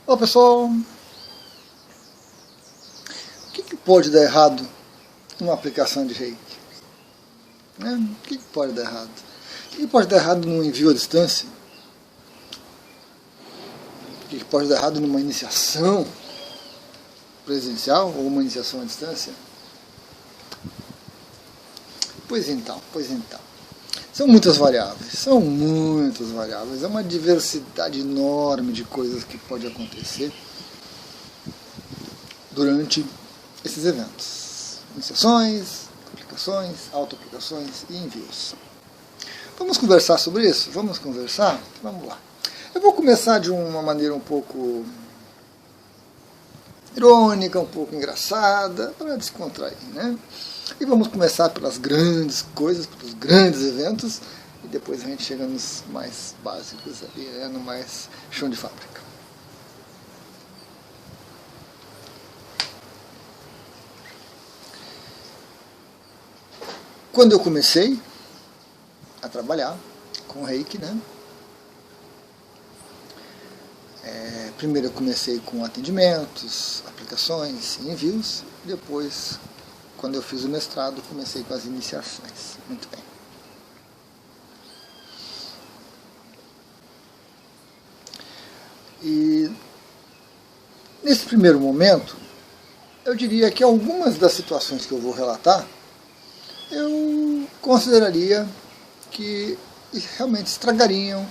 Olá pessoal, o que pode dar errado numa aplicação de Reiki? O que pode dar errado? O que pode dar errado num envio à distância? O que pode dar errado numa iniciação presencial ou uma iniciação à distância? Pois então. São muitas variáveis, é uma diversidade enorme de coisas que pode acontecer durante esses eventos. Iniciações, aplicações, auto-aplicações e envios. Vamos conversar sobre isso? Vamos conversar? Vamos lá. Eu vou começar de uma maneira um pouco irônica, um pouco engraçada, para descontrair, né? E vamos começar pelas grandes coisas, pelos grandes eventos, e depois a gente chega nos mais básicos ali, né, no mais chão de fábrica. Quando eu comecei a trabalhar com Reiki, né? Primeiro eu comecei com atendimentos, aplicações e envios, depois, quando eu fiz o mestrado, comecei com as iniciações. Muito bem. E nesse primeiro momento, eu diria que algumas das situações que eu vou relatar, eu consideraria que realmente estragariam,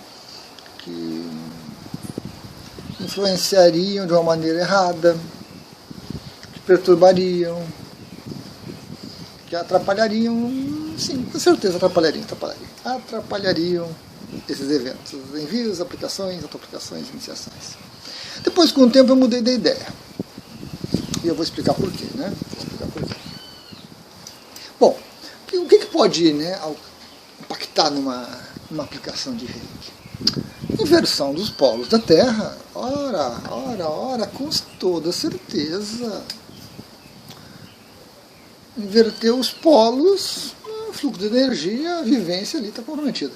que influenciariam de uma maneira errada, que perturbariam, que atrapalhariam, sim, com certeza atrapalhariam esses eventos, envios, aplicações, auto-aplicações, iniciações. Depois, com o tempo, eu mudei de ideia. E eu vou explicar por quê, né? Bom, o que pode, né, impactar numa aplicação de Reiki? Inversão dos polos da Terra, ora, com toda certeza. Inverter os polos, o fluxo de energia, a vivência ali está comprometida.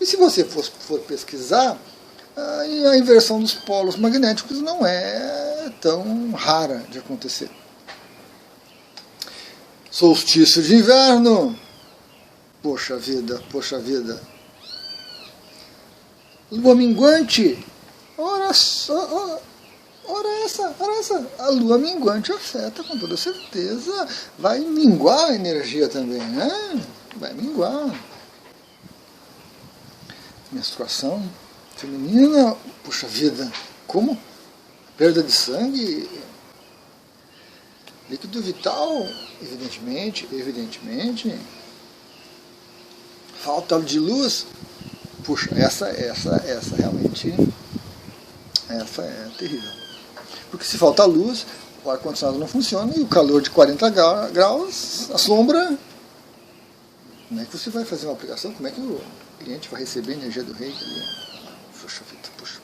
E se você for pesquisar, a inversão dos polos magnéticos não é tão rara de acontecer. Solstício de inverno, poxa vida. Lua minguante, ora essa, a lua minguante afeta com toda certeza, vai minguar a energia também, né? Vai minguar. Menstruação feminina, puxa vida, como? Perda de sangue, líquido vital, evidentemente. Falta de luz, puxa, essa realmente, essa é terrível. Porque se falta luz, o ar-condicionado não funciona e o calor de 40 graus, a sombra, como é que você vai fazer uma aplicação? Como é que o cliente vai receber a energia do Reiki ali? Puxa vida, puxa.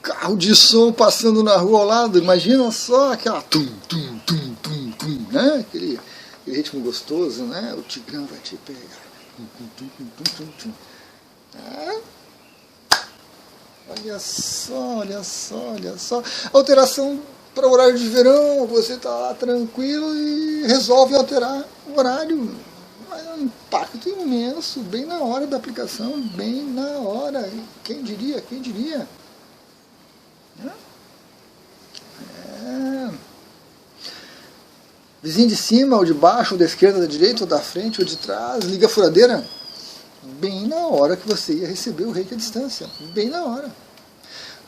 Carro de som passando na rua ao lado, imagina só aquela tum, né? Aquele ritmo gostoso, né? O Tigrão vai te pegar. Olha só. Alteração para o horário de verão, você está lá tranquilo e resolve alterar o horário. Mas é um impacto imenso, bem na hora da aplicação, bem na hora. Quem diria? Vizinho de cima, ou de baixo, ou da esquerda, da direita, ou da frente, ou de trás, liga a furadeira. Bem na hora que você ia receber o Reiki à distância. Bem na hora.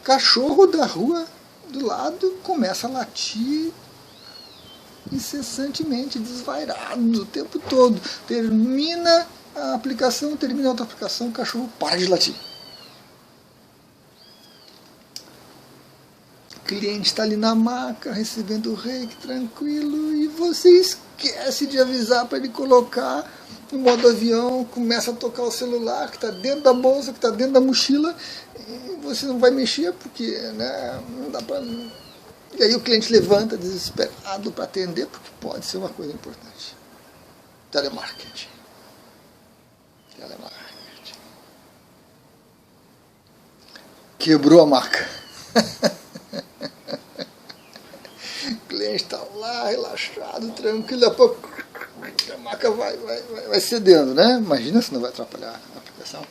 Cachorro da rua do lado começa a latir incessantemente, desvairado o tempo todo. Termina a aplicação, termina a outra aplicação, o cachorro para de latir. O cliente está ali na maca, recebendo o Reiki tranquilo, e você esquece de avisar para ele colocar no modo avião, começa a tocar o celular, que está dentro da bolsa, que está dentro da mochila, e você não vai mexer, porque, né, não dá para... E aí o cliente levanta desesperado para atender, porque pode ser uma coisa importante. Telemarketing. Telemarketing. Quebrou a maca. O cliente está lá, relaxado, tranquilo, a pouco a maca vai cedendo, né? Imagina se não vai atrapalhar a aplicação.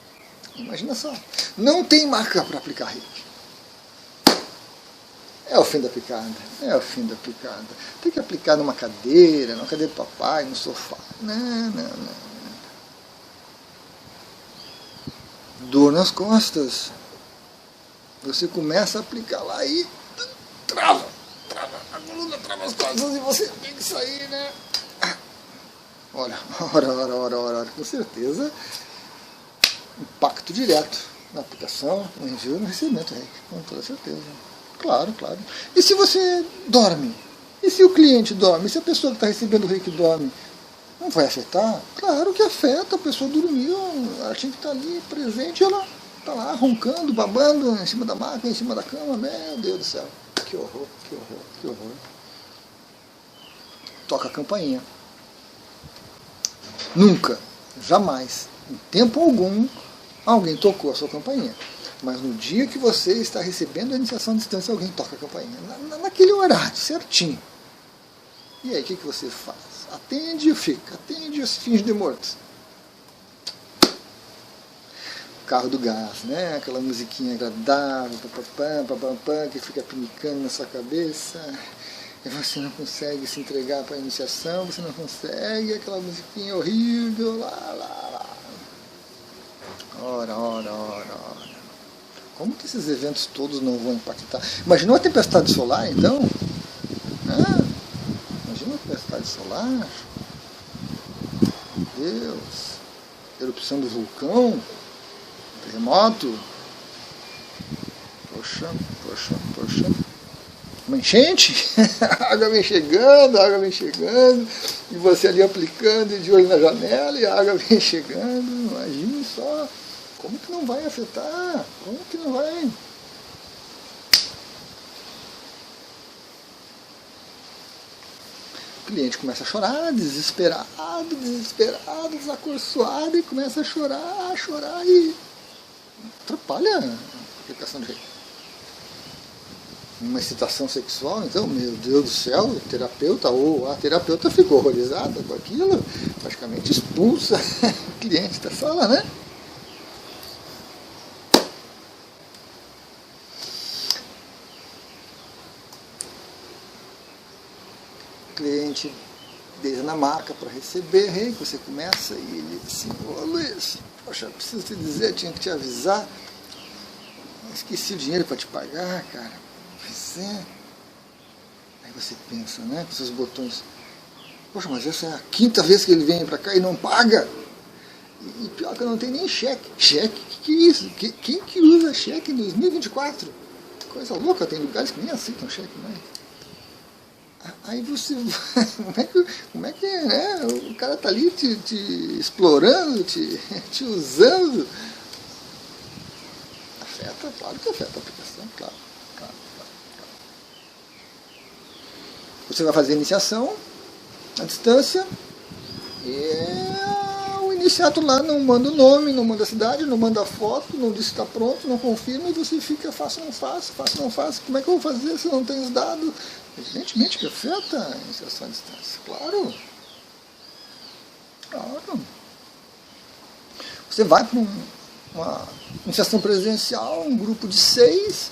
Imagina só. Não tem maca para aplicar reiki. É o fim da picada. É o fim da picada. Tem que aplicar numa cadeira do papai, no sofá. Não. Dor nas costas. Você começa a aplicar lá e trava. A coluna trava as costas e você tem que sair, né? Ora, com certeza. Impacto direto na aplicação, no envio e no recebimento, com toda certeza. Claro. E se você dorme? E se o cliente dorme? E se a pessoa que está recebendo o reiki dorme? Não vai afetar? Claro que afeta, a pessoa dormiu, ela tinha que estar ali presente, ela está lá roncando, babando em cima da máquina, em cima da cama, meu Deus do céu. Que horror. Toca a campainha. Nunca, jamais, em tempo algum, alguém tocou a sua campainha. Mas no dia que você está recebendo a iniciação à distância, alguém toca a campainha. Naquele horário, certinho. E aí, o que você faz? Atende e fica. Atende e se finge de morto. Carro do gás, né? Aquela musiquinha agradável, papapam, que fica pinicando na sua cabeça. E você não consegue se entregar para a iniciação, você não consegue, aquela musiquinha horrível, lá. Ora. Como que esses eventos todos não vão impactar? Imagina uma tempestade solar, então? Imagina uma tempestade solar. Deus. Erupção do vulcão. Terremoto. Poxa. Uma enchente. A água vem chegando. E você ali aplicando de olho na janela e a água vem chegando. Imagine só. Como que não vai afetar? Como que não vai? O cliente começa a chorar, desesperado, desacorçoado, e começa a chorar e atrapalha a aplicação de reiki. Uma excitação sexual, então, meu Deus do céu, o terapeuta ou a terapeuta ficou horrorizada com aquilo, praticamente expulsa o cliente da sala, né? O cliente deita na maca para receber reiki, você começa e ele assim, ô Luiz, poxa, preciso te dizer, tinha que te avisar, esqueci o dinheiro para te pagar, cara. Pois é. Aí você pensa, né, com seus botões, poxa, mas essa é a 5ª vez que ele vem para cá e não paga. E pior que eu não tenho nem cheque. Cheque? Que é isso? Quem que usa cheque em 2024? Coisa louca, tem lugares que nem aceitam cheque, né? Aí você, como é que é, né? O cara tá ali te explorando, te usando. Afeta, claro que afeta a aplicação, claro. Você vai fazer a iniciação à distância e o iniciato lá não manda o nome, não manda a cidade, não manda a foto, não diz que está pronto, não confirma, e você fica faço, não faço. Como é que eu vou fazer se eu não tenho os dados? Evidentemente que afeta a iniciação à distância, claro. Você vai para uma iniciação presencial, um grupo de 6,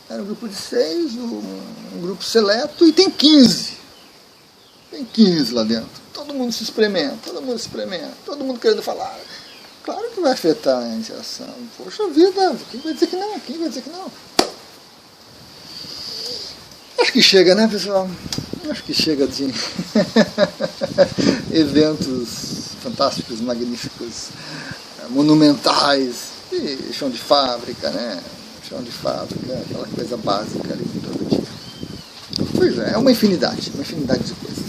um grupo seleto, e tem 15. Tem 15 lá dentro. Todo mundo se experimenta, todo mundo querendo falar. Claro que vai afetar a iniciação. Poxa vida, quem vai dizer que não? Acho que chega, né, pessoal? Acho que chega de eventos fantásticos, magníficos, monumentais, e chão de fábrica, né? Aquela coisa básica ali todo dia. Pois é uma infinidade de coisas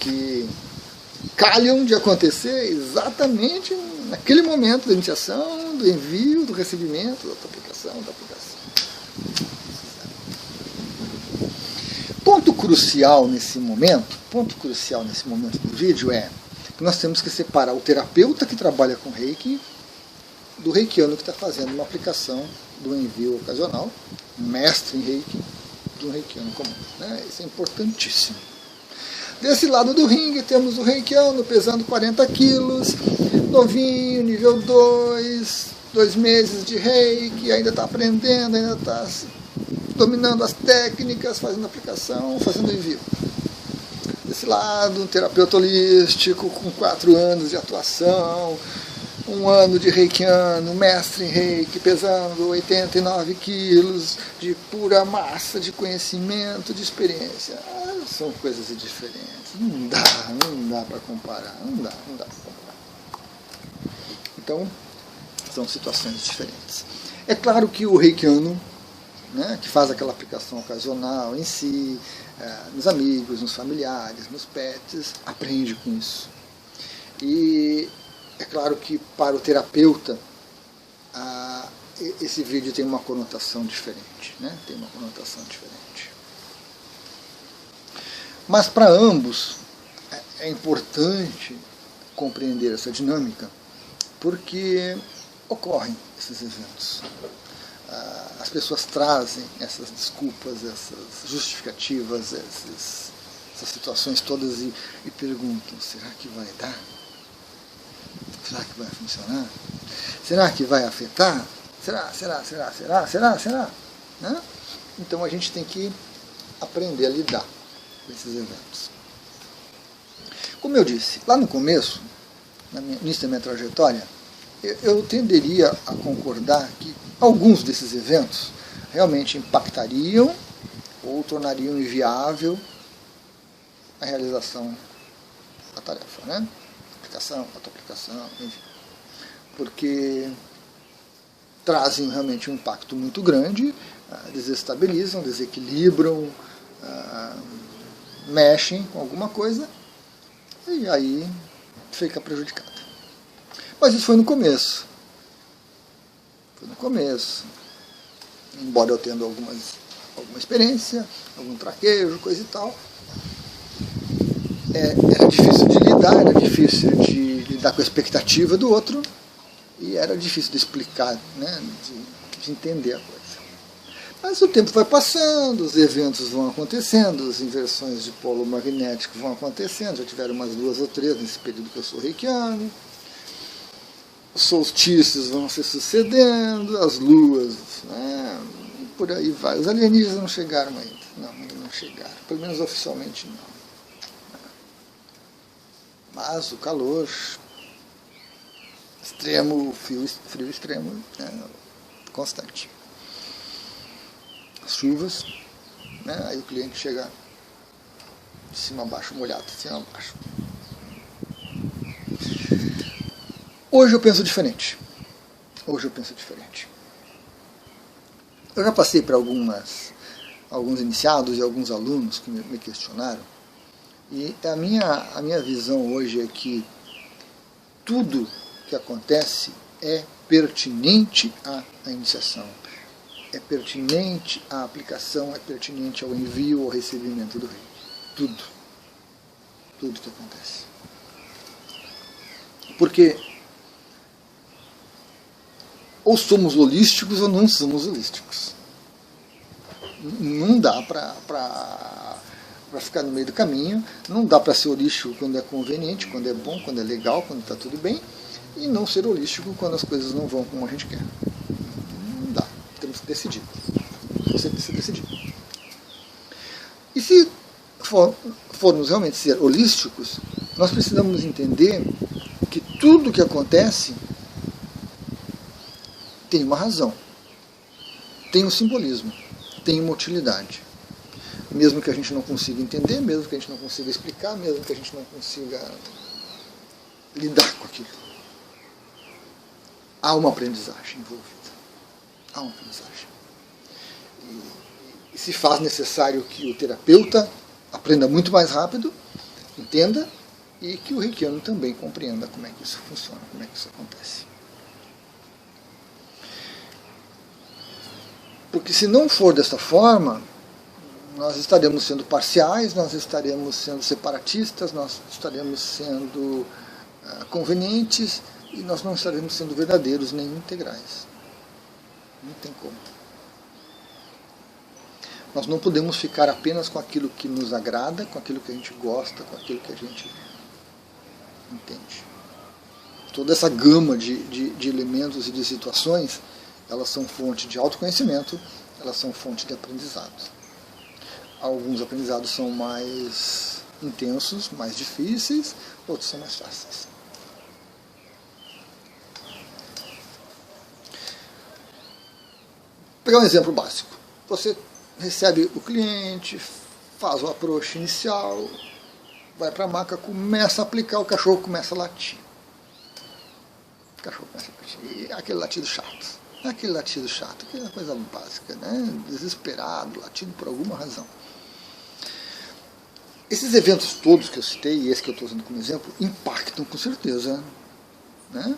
que calham de acontecer exatamente naquele momento da iniciação, do envio, do recebimento, da aplicação. Ponto crucial nesse momento do vídeo é Nós temos que separar o terapeuta que trabalha com Reiki do reikiano que está fazendo uma aplicação do envio ocasional, mestre em Reiki, de um reikiano comum. Né? Isso é importantíssimo. Desse lado do ringue temos o reikiano pesando 40 quilos, novinho, nível 2, 2 meses de Reiki, ainda está aprendendo, ainda está dominando as técnicas, fazendo aplicação, fazendo envio. Desse lado, um terapeuta holístico com 4 anos de atuação, 1 ano de reikiano, mestre em Reiki, pesando 89 quilos de pura massa, de conhecimento, de experiência. São coisas diferentes. Não dá para comparar. Não dá para comparar. Então, são situações diferentes. É claro que o reikiano, né, que faz aquela aplicação ocasional em si, nos amigos, nos familiares, nos pets, aprende com isso. E é claro que para o terapeuta esse vídeo tem uma conotação diferente, né? Tem uma conotação diferente. Mas para ambos é importante compreender essa dinâmica, porque ocorrem esses eventos. As pessoas trazem essas desculpas, essas justificativas, essas situações todas e perguntam: será que vai dar? Será que vai funcionar? Será que vai afetar? Será? Né? Então a gente tem que aprender a lidar com esses eventos. Como eu disse, lá no começo, no início da minha trajetória, eu tenderia a concordar que alguns desses eventos realmente impactariam ou tornariam inviável a realização da tarefa, né? Aplicação, autoaplicação, enfim. Porque trazem realmente um impacto muito grande, desestabilizam, desequilibram, mexem com alguma coisa e aí fica prejudicada. Mas isso foi no começo. Embora eu tendo alguma experiência, algum traquejo, coisa e tal, era difícil de lidar, era difícil de lidar com a expectativa do outro e era difícil de explicar, né, de entender a coisa. Mas o tempo vai passando, os eventos vão acontecendo, as inversões de polo magnético vão acontecendo, já tiveram umas 2 ou 3 nesse período que eu sou reikiano. Os solstícios vão se sucedendo, as luas, né, e por aí vai. Os alienígenas não chegaram ainda. Ainda não chegaram. Pelo menos oficialmente não. Mas o calor extremo, frio extremo, constante. As chuvas, né, aí o cliente chega de cima a baixo, molhado, de cima a baixo. Hoje eu penso diferente. Eu já passei para alguns iniciados e alguns alunos que me questionaram, e a minha visão hoje é que tudo que acontece é pertinente à iniciação, é pertinente à aplicação, é pertinente ao envio, ao recebimento do rei. Tudo que acontece. Porque ou somos holísticos ou não somos holísticos. Não dá para ficar no meio do caminho, não dá para ser holístico quando é conveniente, quando é bom, quando é legal, quando está tudo bem, e não ser holístico quando as coisas não vão como a gente quer. Não dá, temos que decidir. Você precisa decidir. E se formos realmente ser holísticos, nós precisamos entender que tudo que acontece tem uma razão, tem um simbolismo, tem uma utilidade. Mesmo que a gente não consiga entender, mesmo que a gente não consiga explicar, mesmo que a gente não consiga lidar com aquilo. Há uma aprendizagem envolvida. Há uma aprendizagem. E se faz necessário que o terapeuta aprenda muito mais rápido, entenda, e que o reikiano também compreenda como é que isso funciona, como é que isso acontece. Porque se não for dessa forma, nós estaremos sendo parciais, nós estaremos sendo separatistas, nós estaremos sendo convenientes e nós não estaremos sendo verdadeiros nem integrais. Não tem como. Nós não podemos ficar apenas com aquilo que nos agrada, com aquilo que a gente gosta, com aquilo que a gente entende. Toda essa gama de elementos e de situações, elas são fonte de autoconhecimento, elas são fonte de aprendizado. Alguns aprendizados são mais intensos, mais difíceis, outros são mais fáceis. Vou pegar um exemplo básico. Você recebe o cliente, faz o approach inicial, vai para a maca, começa a aplicar, o cachorro começa a latir. O cachorro começa a latir. E aquele latido chato. Aquela coisa básica, né? Desesperado, latindo por alguma razão. Esses eventos todos que eu citei, e esse que eu estou usando como exemplo, impactam com certeza, né?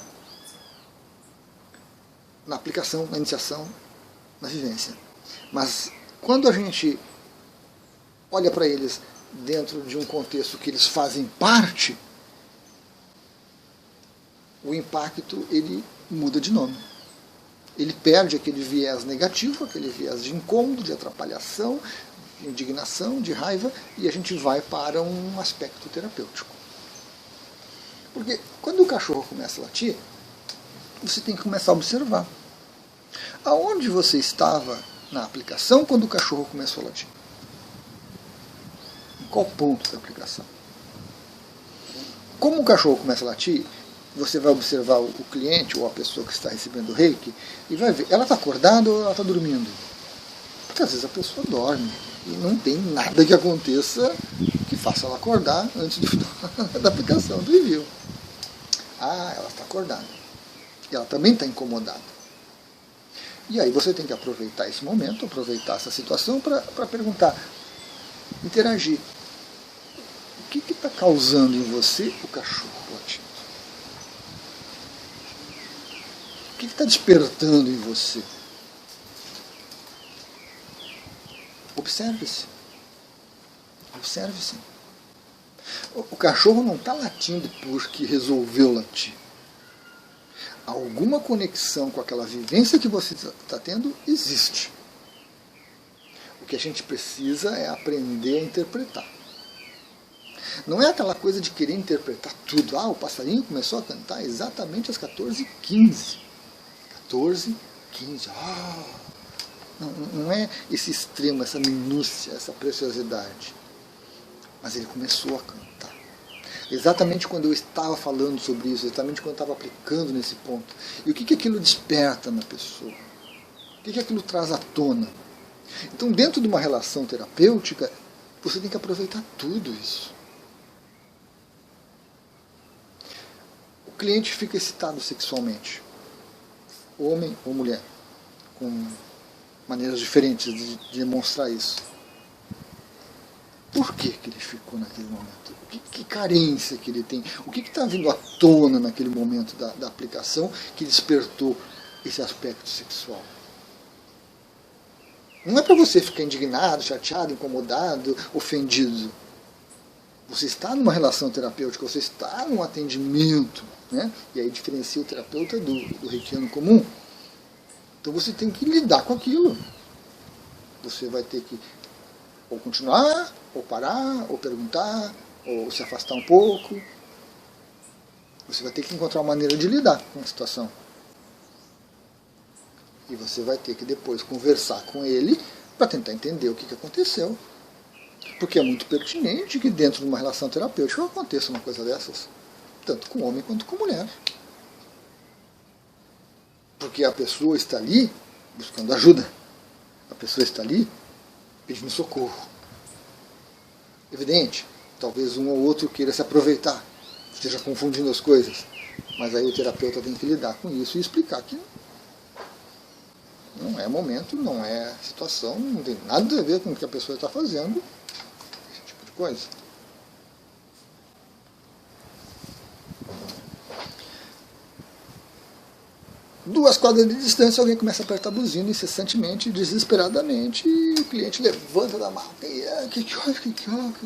Na aplicação, na iniciação, na vivência. Mas quando a gente olha para eles dentro de um contexto que eles fazem parte, o impacto ele muda de nome. Ele perde aquele viés negativo, aquele viés de incômodo, de atrapalhação, de indignação, de raiva, e a gente vai para um aspecto terapêutico. Porque quando o cachorro começa a latir, você tem que começar a observar. Aonde você estava na aplicação quando o cachorro começou a latir? Em qual ponto da aplicação? Como o cachorro começa a latir, você vai observar o cliente ou a pessoa que está recebendo o reiki e vai ver, ela está acordada ou ela está dormindo? Porque às vezes a pessoa dorme e não tem nada que aconteça que faça ela acordar antes do final da aplicação do review. Ah, ela está acordada. E ela também está incomodada. E aí você tem que aproveitar esse momento, aproveitar essa situação para perguntar, interagir. O que está causando em você o cachorro latindo? O que está despertando em você? Observe-se. Observe-se. O cachorro não está latindo porque resolveu latir. Alguma conexão com aquela vivência que você está tendo existe. O que a gente precisa é aprender a interpretar. Não é aquela coisa de querer interpretar tudo. Ah, o passarinho começou a cantar exatamente às 14h15. 14h15. Ah, não é esse extremo, essa minúcia, essa preciosidade. Mas ele começou a cantar. Exatamente quando eu estava falando sobre isso, exatamente quando eu estava aplicando nesse ponto. E o que aquilo desperta na pessoa? O que aquilo traz à tona? Então, dentro de uma relação terapêutica, você tem que aproveitar tudo isso. O cliente fica excitado sexualmente, homem ou mulher, com maneiras diferentes de demonstrar isso. Por que ele ficou naquele momento? Que carência que ele tem? O que está vindo à tona naquele momento da aplicação que despertou esse aspecto sexual? Não é para você ficar indignado, chateado, incomodado, ofendido. Você está numa relação terapêutica, você está num atendimento, né? E aí diferencia o terapeuta do reikiano comum. Então você tem que lidar com aquilo. Você vai ter que ou continuar, ou parar, ou perguntar, ou se afastar um pouco. Você vai ter que encontrar uma maneira de lidar com a situação. E você vai ter que depois conversar com ele para tentar entender o que aconteceu. Porque é muito pertinente que dentro de uma relação terapêutica aconteça uma coisa dessas. Tanto com homem quanto com mulher. Porque a pessoa está ali buscando ajuda. A pessoa está ali pedindo socorro. Evidente, talvez um ou outro queira se aproveitar, esteja confundindo as coisas. Mas aí o terapeuta tem que lidar com isso e explicar que não é momento, não é situação, não tem nada a ver com o que a pessoa está fazendo, esse tipo de coisa. 2 quadras de distância, alguém começa a apertar a buzina incessantemente, desesperadamente, e o cliente levanta da maca e o que houve?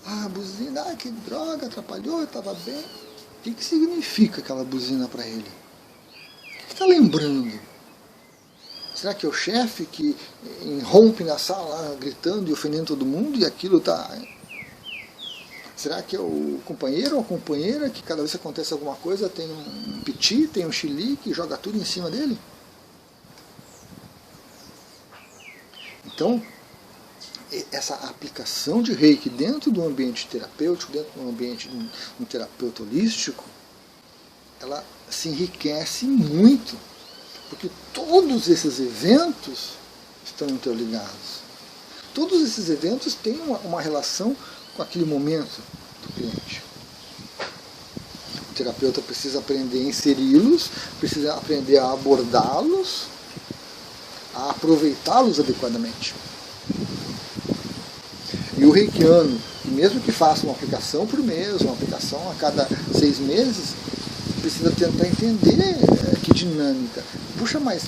Ah, a buzina, que droga, atrapalhou, eu estava bem. O que significa aquela buzina para ele? O que está lembrando? Será que é o chefe que irrompe na sala gritando e ofendendo todo mundo e aquilo está... Será que é o companheiro ou a companheira que cada vez que acontece alguma coisa tem um piti, tem um chilique e joga tudo em cima dele? Então, essa aplicação de Reiki dentro do ambiente terapêutico, dentro do ambiente de um terapeuta holístico, ela se enriquece muito, porque todos esses eventos estão interligados. Todos esses eventos têm uma relação com aquele momento do cliente. O terapeuta precisa aprender a inseri-los, precisa aprender a abordá-los, a aproveitá-los adequadamente. E o reikiano, mesmo que faça uma aplicação por mês, uma aplicação a cada 6 meses, precisa tentar entender que dinâmica. Puxa, mas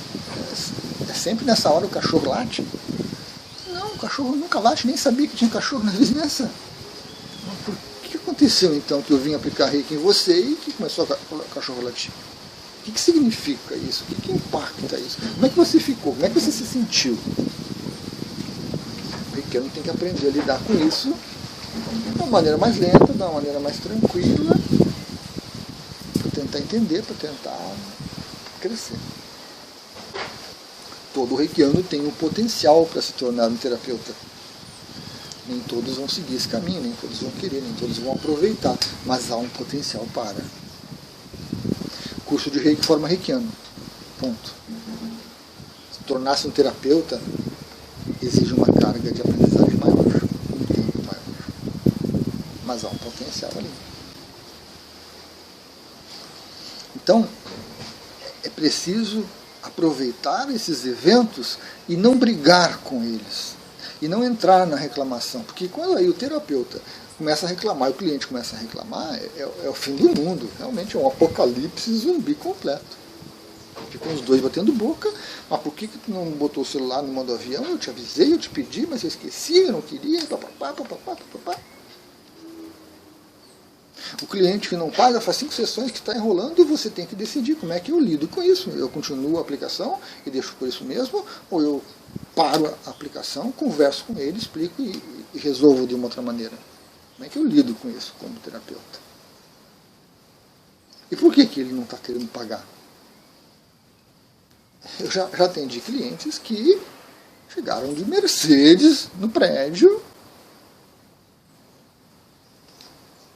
é sempre nessa hora o cachorro late? Não, o cachorro nunca late, nem sabia que tinha cachorro na vizinhança. Por que aconteceu então que eu vim aplicar reiki em você e que começou o cachorro latir? O que significa isso? O que impacta isso? Como é que você ficou? Como é que você se sentiu? O reikiano tem que aprender a lidar com isso de uma maneira mais lenta, de uma maneira mais tranquila, para tentar entender, para tentar crescer. Todo reikiano tem um potencial para se tornar um terapeuta. Nem todos vão seguir esse caminho, nem todos vão querer, nem todos vão aproveitar, mas há um potencial para. Curso de Reiki forma reikiano. Ponto. Se tornar-se um terapeuta exige uma carga de aprendizagem maior, um tempo maior. Mas há um potencial ali. Então, é preciso aproveitar esses eventos e não brigar com eles. E não entrar na reclamação. Porque quando aí o terapeuta começa a reclamar e o cliente começa a reclamar, é o fim do mundo. Realmente é um apocalipse zumbi completo. Ficam os dois batendo boca. Mas por que tu não botou o celular no modo avião? Eu te avisei, eu te pedi, mas eu esqueci, eu não queria. Papapá. O cliente que não paga faz 5 sessões que está enrolando e você tem que decidir como é que eu lido com isso. Eu continuo a aplicação e deixo por isso mesmo, ou eu paro a aplicação, converso com ele, explico e resolvo de uma outra maneira. Como é que eu lido com isso como terapeuta? E por que ele não está querendo pagar? Eu já atendi clientes que chegaram de Mercedes no prédio,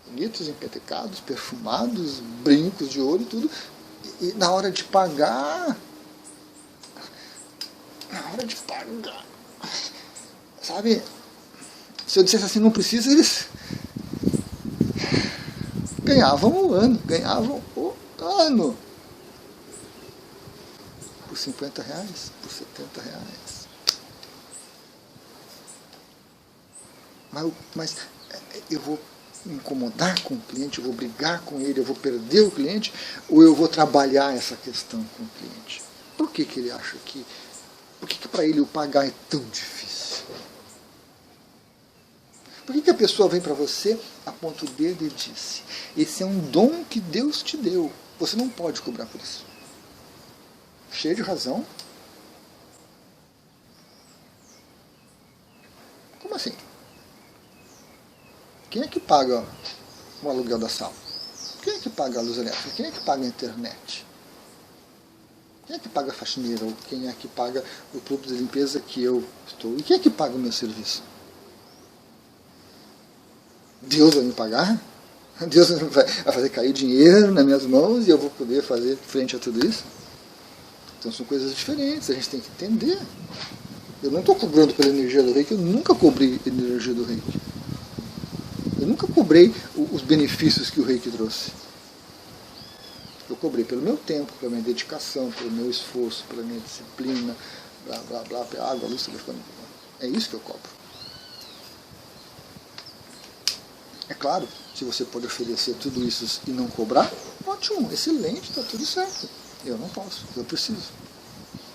bonitos, empetecados, perfumados, brincos de ouro e tudo, e na hora de pagar, sabe, se eu dissesse assim, não precisa, eles ganhavam o ano por R$50, por R$70. Mas eu vou me incomodar com o cliente, eu vou brigar com ele, eu vou perder o cliente, ou eu vou trabalhar essa questão com o cliente? Por que ele acha que... Por que para ele o pagar é tão difícil? Por que a pessoa vem para você, aponta o dedo e diz: esse é um dom que Deus te deu, você não pode cobrar por isso? Cheio de razão. Como assim? Quem é que paga o aluguel da sala? Quem é que paga a luz elétrica? Quem é que paga a internet? Quem é que paga a faxineira? Ou quem é que paga o grupo de limpeza que eu estou? E quem é que paga o meu serviço? Deus vai me pagar? Deus vai fazer cair dinheiro nas minhas mãos e eu vou poder fazer frente a tudo isso? Então são coisas diferentes, a gente tem que entender. Eu não estou cobrando pela energia do reiki, eu nunca cobrei a energia do reiki. Eu nunca cobrei os benefícios que o reiki trouxe. Eu cobrei pelo meu tempo, pela minha dedicação, pelo meu esforço, pela minha disciplina, blá blá blá, pela água, luz, telefone. É isso que eu cobro. É claro, se você pode oferecer tudo isso e não cobrar, ótimo, excelente, está tudo certo. Eu não posso, eu preciso.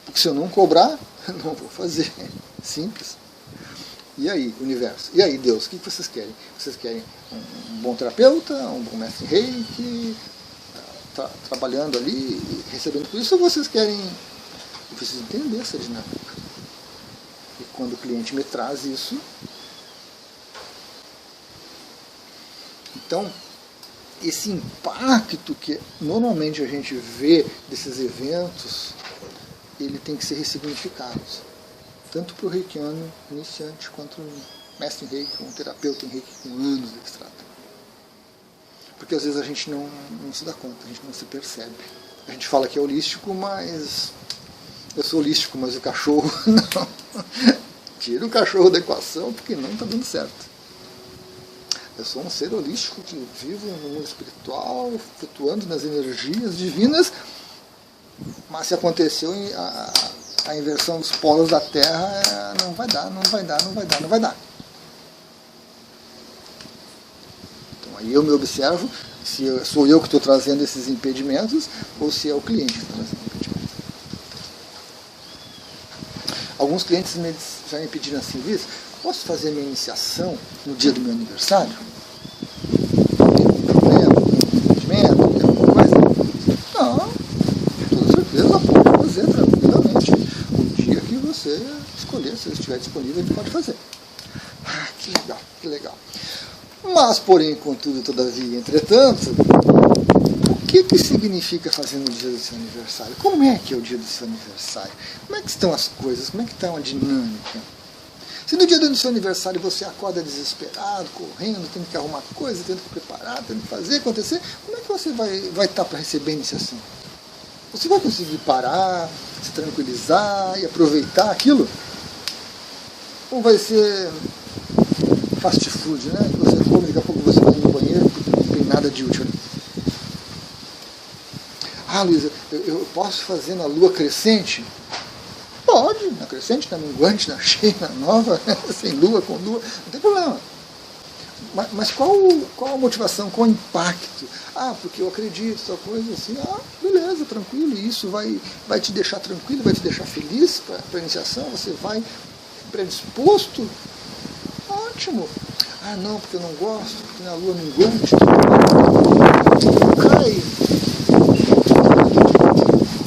Porque se eu não cobrar, eu não vou fazer. Simples. E aí, universo? E aí, Deus? O que vocês querem? Vocês querem um bom terapeuta, um bom mestre reiki, trabalhando ali, recebendo por isso, ou vocês querem... Eu preciso entender essa dinâmica. E quando o cliente me traz isso... Então, esse impacto que normalmente a gente vê desses eventos, ele tem que ser ressignificado. Tanto para o reikiano iniciante, quanto o mestre em reiki, um terapeuta em reiki com anos de estrada. Porque às vezes a gente não se dá conta, a gente não se percebe. A gente fala que é holístico, mas... Eu sou holístico, mas o cachorro não. Tira o cachorro da equação, porque não está dando certo. Eu sou um ser holístico que vive no mundo espiritual, flutuando nas energias divinas, mas se aconteceu a inversão dos polos da Terra, não vai dar. Então aí eu me observo se sou eu que estou trazendo esses impedimentos ou se é o cliente que está trazendo impedimentos. Alguns clientes já me pediram assim, Luiz, posso fazer minha iniciação no dia do meu aniversário? Não tem algum problema, não tem alguma coisa? Não, com toda certeza pode fazer tranquilamente. O dia que você escolher, se ele estiver disponível, ele pode fazer. Ah, que legal. Mas, porém, contudo, todavia, entretanto, o que significa fazer no dia do seu aniversário? Como é que é o dia do seu aniversário? Como é que estão as coisas? Como é que está a dinâmica? Se no dia do seu aniversário você acorda desesperado, correndo, tendo que arrumar coisa, tendo que preparar, tendo que fazer acontecer, como é que você vai estar para receber a iniciação? Você vai conseguir parar, se tranquilizar e aproveitar aquilo? Ou vai ser fast food, né? Que você come, daqui a pouco você vai no banheiro porque não tem nada de útil. Ah, Luísa, eu posso fazer na lua crescente? Pode, na crescente, na minguante, na cheia, na nova, sem lua, com lua, não tem problema. Mas qual a motivação, qual o impacto? Ah, porque eu acredito, tal coisa assim. Ah, beleza, tranquilo, e isso vai te deixar tranquilo, vai te deixar feliz para a iniciação, você vai predisposto. Ótimo. Ah, não, porque eu não gosto, porque na lua minguante, cai,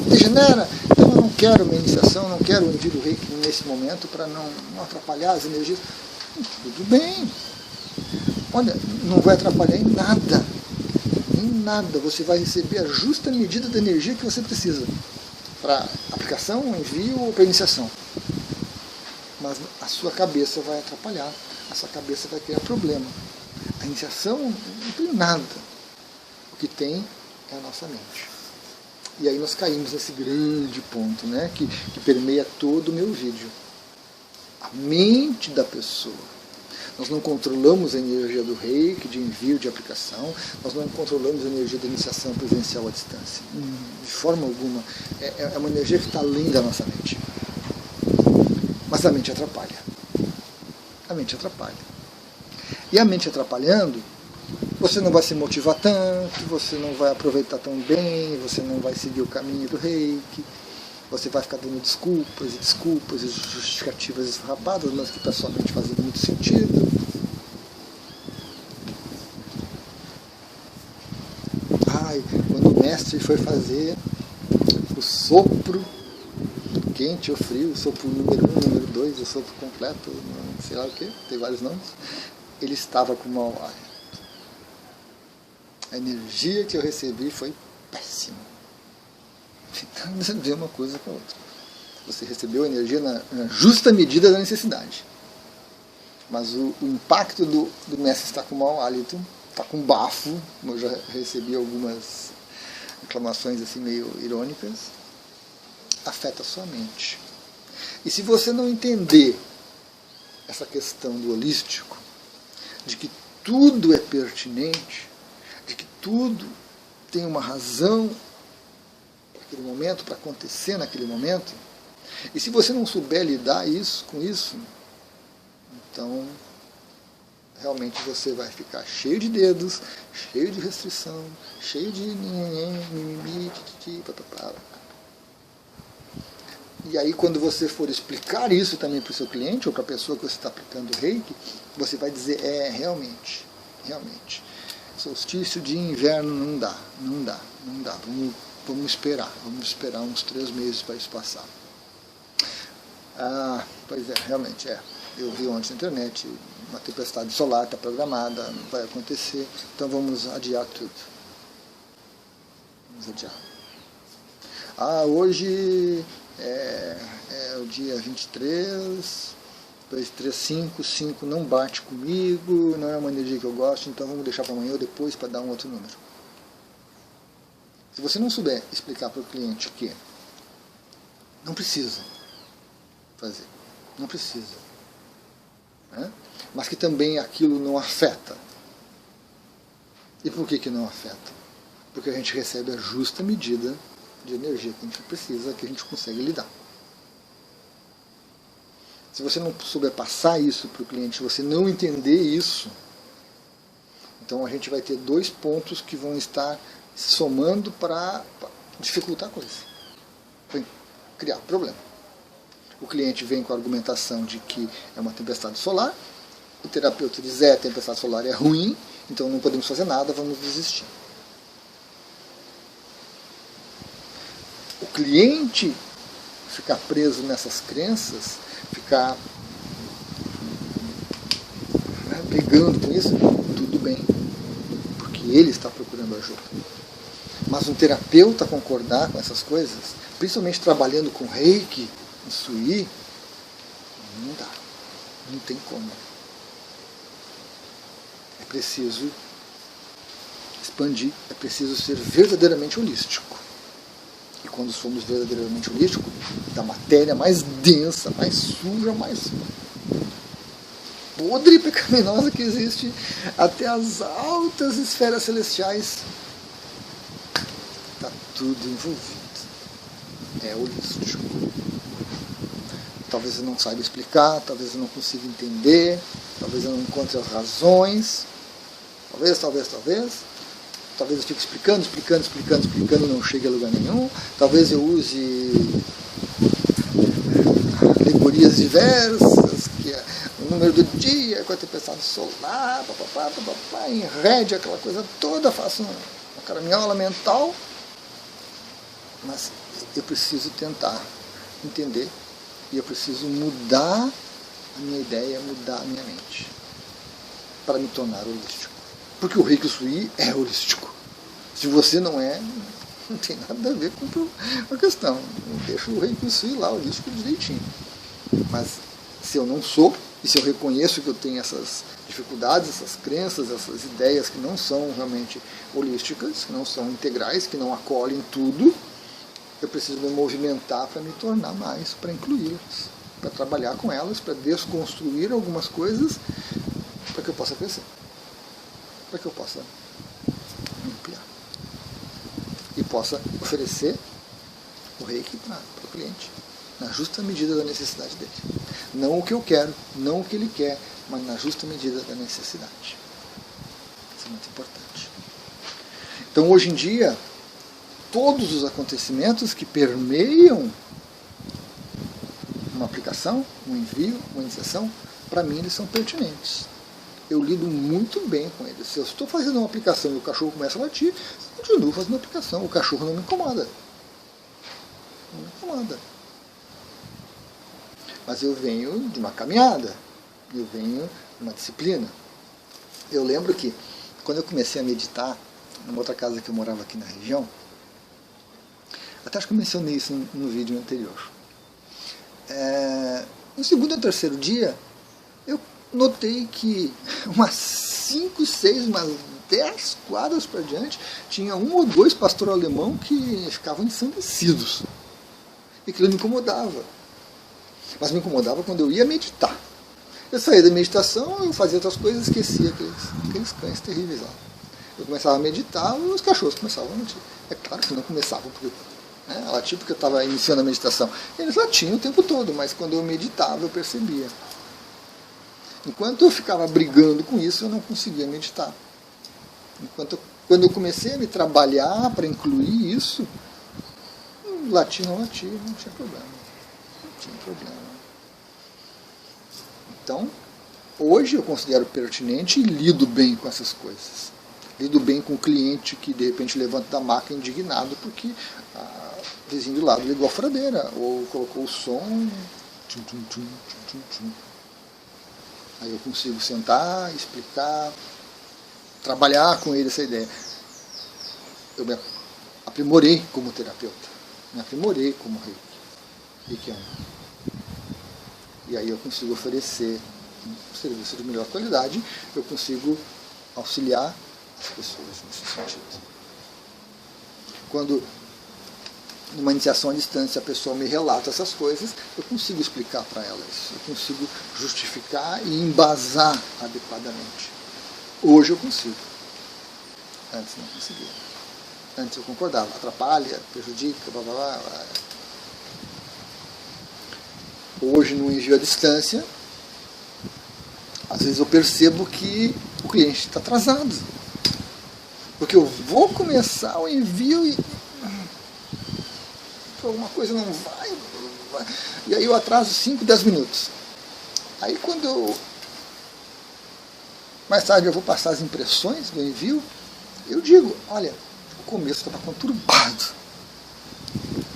degenera. Então eu não quero minha iniciação, não quero o envio do reiki nesse momento para não atrapalhar as energias. Tudo bem. Olha, não vai atrapalhar em nada. Em nada. Você vai receber a justa medida da energia que você precisa para aplicação, envio ou para iniciação. Mas a sua cabeça vai atrapalhar. A sua cabeça vai criar problema. A iniciação não tem nada. O que tem é a nossa mente. E aí nós caímos nesse grande ponto, né, que permeia todo o meu vídeo. A mente da pessoa. Nós não controlamos a energia do reiki, de envio, de aplicação. Nós não controlamos a energia da iniciação presencial à distância. De forma alguma. É uma energia que está além da nossa mente. Mas a mente atrapalha. A mente atrapalha. E a mente atrapalhando, você não vai se motivar tanto, você não vai aproveitar tão bem, você não vai seguir o caminho do reiki, você vai ficar dando desculpas e justificativas esfarrapadas, mas que pessoalmente fazem muito sentido. Quando o mestre foi fazer o sopro quente ou frio, o sopro número 1, número 2, o sopro completo, sei lá o que, tem vários nomes, ele estava com mau hálito. A energia que eu recebi foi péssima. Então você vê uma coisa com a outra. Você recebeu a energia na justa medida da necessidade. Mas o impacto do mestre estar com mau hálito, está com bafo, como eu já recebi algumas reclamações assim meio irônicas, afeta a sua mente. E se você não entender essa questão do holístico, de que tudo é pertinente, de que tudo tem uma razão para aquele momento, para acontecer naquele momento, e se você não souber lidar com isso, então realmente você vai ficar cheio de dedos, cheio de restrição, cheio de mimimi, papapá. E aí quando você for explicar isso também para o seu cliente ou para a pessoa que você está aplicando o reiki, você vai dizer, realmente, solstício de inverno não dá, vamos esperar uns 3 meses para isso passar. Pois é, realmente eu vi ontem na internet, uma tempestade solar está programada, vai acontecer, então vamos adiar tudo. Vamos adiar. Hoje é o dia 23, 2355 não bate comigo, não é uma energia que eu gosto, então vamos deixar para amanhã ou depois para dar um outro número. Se você não souber explicar para o cliente que não precisa fazer, não precisa, né? Mas que também aquilo não afeta. E por que não afeta? Porque a gente recebe a justa medida de energia que a gente precisa, que a gente consegue lidar. Se você não souber passar isso para o cliente, se você não entender isso, então a gente vai ter 2 pontos que vão estar somando para dificultar a coisa, para criar problema. O cliente vem com a argumentação de que é uma tempestade solar, o terapeuta diz, a tempestade solar é ruim, então não podemos fazer nada, vamos desistir. O cliente ficar preso nessas crenças, ficar brigando com isso, tudo bem, porque ele está procurando ajuda. Mas um terapeuta concordar com essas coisas, principalmente trabalhando com reiki, Usui, não dá, não tem como. É preciso expandir, é preciso ser verdadeiramente holístico. E quando somos verdadeiramente holísticos, da matéria mais densa, mais suja, mais podre e pecaminosa que existe, até as altas esferas celestiais, está tudo envolvido. É holístico. Talvez eu não saiba explicar, talvez eu não consiga entender, talvez eu não encontre as razões, talvez eu fique explicando e não chegue a lugar nenhum, talvez eu use alegorias diversas, que é o número do dia, com a tempestade solar, enrede aquela coisa toda, faço uma caraminhola mental, mas eu preciso tentar entender e eu preciso mudar a minha ideia, mudar a minha mente para me tornar holístico. Porque o Reiki Usui é holístico. Se você não é, não tem nada a ver com a questão. Deixa o Reiki Usui lá, holístico direitinho. Mas se eu não sou, e se eu reconheço que eu tenho essas dificuldades, essas crenças, essas ideias que não são realmente holísticas, que não são integrais, que não acolhem tudo, eu preciso me movimentar para me tornar mais, para incluí-las, para trabalhar com elas, para desconstruir algumas coisas, para que eu possa crescer, para que eu possa ampliar e possa oferecer o reiki para o cliente, na justa medida da necessidade dele. Não o que eu quero, não o que ele quer, mas na justa medida da necessidade. Isso é muito importante. Então, hoje em dia, todos os acontecimentos que permeiam uma aplicação, um envio, uma iniciação, para mim eles são pertinentes. Eu lido muito bem com eles. Se eu estou fazendo uma aplicação e o cachorro começa a latir, eu continuo fazendo a aplicação. O cachorro não me incomoda. Não me incomoda. Mas eu venho de uma caminhada. Eu venho de uma disciplina. Eu lembro que, quando eu comecei a meditar, numa outra casa que eu morava aqui na região, até acho que eu mencionei isso no vídeo anterior. No segundo ou terceiro dia, eu notei que umas 5, 6, umas 10 quadras para diante, tinha 1 ou 2 pastores alemão que ficavam ensandecidos. E aquilo me incomodava. Mas me incomodava quando eu ia meditar. Eu saía da meditação, eu fazia outras coisas e esquecia aqueles cães terríveis lá. Eu começava a meditar e os cachorros começavam a latir. É claro que não começavam, porque latir porque eu estava iniciando a meditação. Eles latiam o tempo todo, mas quando eu meditava eu percebia. Enquanto eu ficava brigando com isso, eu não conseguia meditar. Quando eu comecei a me trabalhar para incluir isso, latir, não tinha problema. Não tinha problema. Então, hoje eu considero pertinente e lido bem com essas coisas. Lido bem com o cliente que de repente levanta da maca indignado porque o vizinho do lado ligou a furadeira ou colocou o som. Tchum, tchum, tchum, tchum, tchum. Aí eu consigo sentar, explicar, trabalhar com ele essa ideia. Eu me aprimorei como terapeuta, me aprimorei como reikiano. E aí eu consigo oferecer um serviço de melhor qualidade, eu consigo auxiliar as pessoas nesse sentido. Quando, numa iniciação à distância, a pessoa me relata essas coisas, eu consigo explicar para ela isso, eu consigo justificar e embasar adequadamente. Hoje eu consigo. Antes não conseguia. Antes eu concordava, atrapalha, prejudica, blá blá blá. Hoje, no envio à distância, às vezes eu percebo que o cliente está atrasado. Porque eu vou começar o envio e alguma coisa não vai. E aí eu atraso 5, 10 minutos. Aí quando eu... mais tarde eu vou passar as impressões do envio, eu digo, olha, o começo estava conturbado.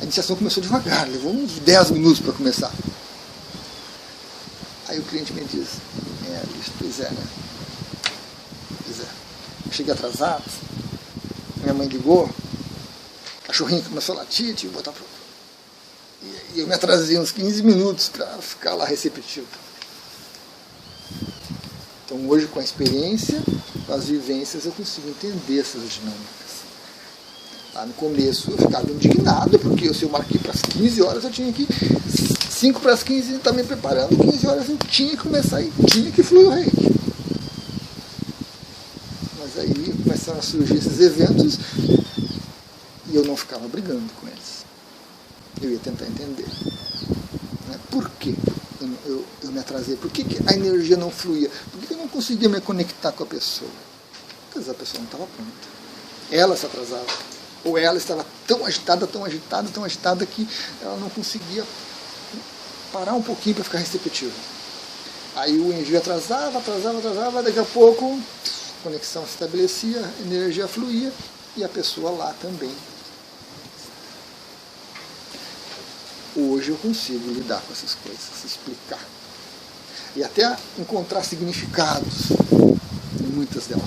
A iniciação começou devagar, levou uns 10 minutos para começar. Aí o cliente me diz, pois é, né? Pois é. Eu cheguei atrasado, minha mãe ligou, o cachorrinho começou a latir, tive que botar pro... E eu me atrasei uns 15 minutos para ficar lá receptivo. Então hoje, com a experiência, com as vivências, eu consigo entender essas dinâmicas. Lá no começo eu ficava indignado, porque se eu marquei para as 15 horas, eu tinha que 5 para as 15 estar me preparando, 15 horas eu tinha que começar e tinha que fluir o reiki. Mas aí começaram a surgir esses eventos e eu não ficava brigando com eles. Eu ia tentar entender. Né? Por quê eu me atrasei? Por que a energia não fluía? Por que eu não conseguia me conectar com a pessoa? Porque a pessoa não estava pronta. Ela se atrasava. Ou ela estava tão agitada que ela não conseguia parar um pouquinho para ficar receptiva. Aí o envio atrasava, daqui a pouco a conexão se estabelecia, a energia fluía e a pessoa lá também. Hoje eu consigo lidar com essas coisas, explicar. E até encontrar significados em muitas delas.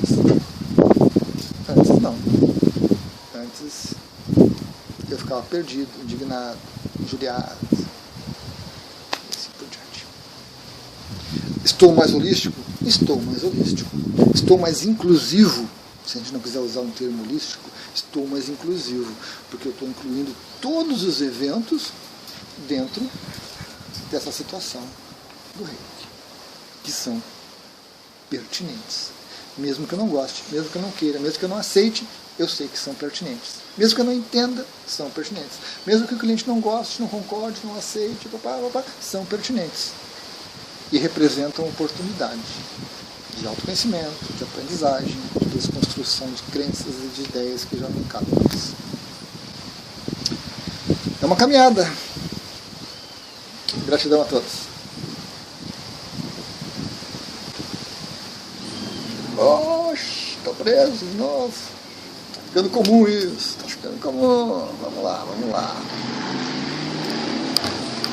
Antes não. Antes eu ficava perdido, indignado, injuriado. E assim por diante. Estou mais holístico? Estou mais holístico. Estou mais inclusivo, se a gente não quiser usar um termo holístico, estou mais inclusivo, porque eu estou incluindo todos os eventos dentro dessa situação do reiki, que são pertinentes. Mesmo que eu não goste, mesmo que eu não queira, mesmo que eu não aceite, eu sei que são pertinentes. Mesmo que eu não entenda, são pertinentes. Mesmo que o cliente não goste, não concorde, não aceite, são pertinentes. E representam oportunidade de autoconhecimento, de aprendizagem, de desconstrução de crenças e de ideias que já não cabem mais. É uma caminhada. Gratidão a todos. Oxe, estou preso de novo. Está ficando comum isso. Está ficando comum. Vamos lá, vamos lá.